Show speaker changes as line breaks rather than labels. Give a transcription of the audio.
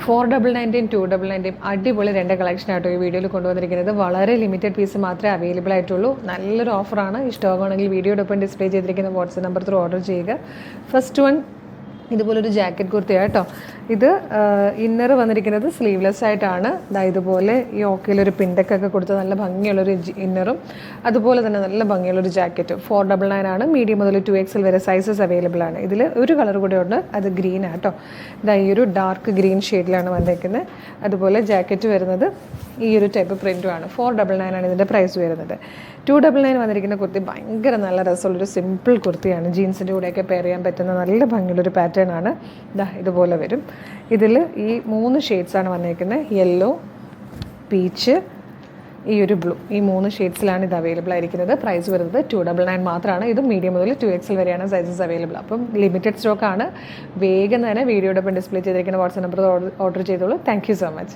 499 299 അടിപൊളി 2 കളക്ഷനായിട്ടോ ഈ വീഡിയോയിൽ കൊണ്ടുവന്നിരിക്കുന്നത്. വളരെ ലിമിറ്റഡ് പീസ് മാത്രമേ അവൈലബിൾ ആയിട്ടുള്ളൂ. നല്ലൊരു ഓഫറാണ്. ഇഷ്ടമാണെങ്കിൽ വീഡിയോടൊപ്പം ഡിസ്പ്ലേ ചെയ്തിരിക്കുന്ന വാട്സ്ആപ്പ് നമ്പർ ത്രൂ ഓർഡർ ചെയ്യുക. ഫസ്റ്റ് വൺ ഇതുപോലൊരു ജാക്കറ്റ് കുർത്തിയാണ് കേട്ടോ. ഇത് ഇന്നർ വന്നിരിക്കുന്നത് സ്ലീവ്ലെസ് ആയിട്ടാണ്. ഇതുപോലെ ഈ ഓക്കയിലൊരു പിണ്ടക്കൊക്കെ കൊടുത്ത് നല്ല ഭംഗിയുള്ളൊരു ഇന്നറും അതുപോലെ തന്നെ നല്ല ഭംഗിയുള്ളൊരു ജാക്കറ്റും. 499 ആണ്. മീഡിയം മുതൽ 2XL വരെ സൈസസ് അവൈലബിൾ ആണ്. ഇതിൽ ഒരു കളർ കൂടെ ഉണ്ട്, അത് ഗ്രീനാണ് കേട്ടോ. ഈ ഒരു ഡാർക്ക് ഗ്രീൻ ഷെയ്ഡിലാണ് വന്നേക്കുന്നത്. അതുപോലെ ജാക്കറ്റ് വരുന്നത് ഈ ഒരു ടൈപ്പ് പ്രിൻറ്റുമാണ്. 499 ആണ് ഇതിൻ്റെ പ്രൈസ് വരുന്നത്. 299 വന്നിരിക്കുന്ന കുർത്തി ഭയങ്കര നല്ല രസമുള്ളൊരു സിമ്പിൾ കുർത്തിയാണ്. ജീൻസിൻ്റെ കൂടെയൊക്കെ പെയർ ചെയ്യാൻ പറ്റുന്ന നല്ല ഭംഗിയുള്ളൊരു പാറ്റേൺ ആണ്. ഇതുപോലെ വരും. ഇതിൽ ഈ 3 ഷെയ്ഡ്സാണ് വന്നേക്കുന്നത്. യെല്ലോ, പീച്ച്, ഈ ഒരു ബ്ലൂ. ഈ 3 ഷെയ്ഡ്സിലാണ് ഇത് അവൈലബിൾ ആയിരിക്കുന്നത്. പ്രൈസ് വരുന്നത് 299 മാത്രമാണ്. ഇത് മീഡിയം മുതൽ 2XL വരെയാണ് സൈസസ് അവൈലബിൾ. അപ്പം ലിമിറ്റഡ് സ്റ്റോക്കാണ്. വേഗം തന്നെ വീഡിയോടൊപ്പം ഡിസ്പ്ലേ ചെയ്തിരിക്കുന്ന വാട്സ്ആപ്പ് നമ്പർ ഓർഡർ ചെയ്തോളൂ. Thank you so much.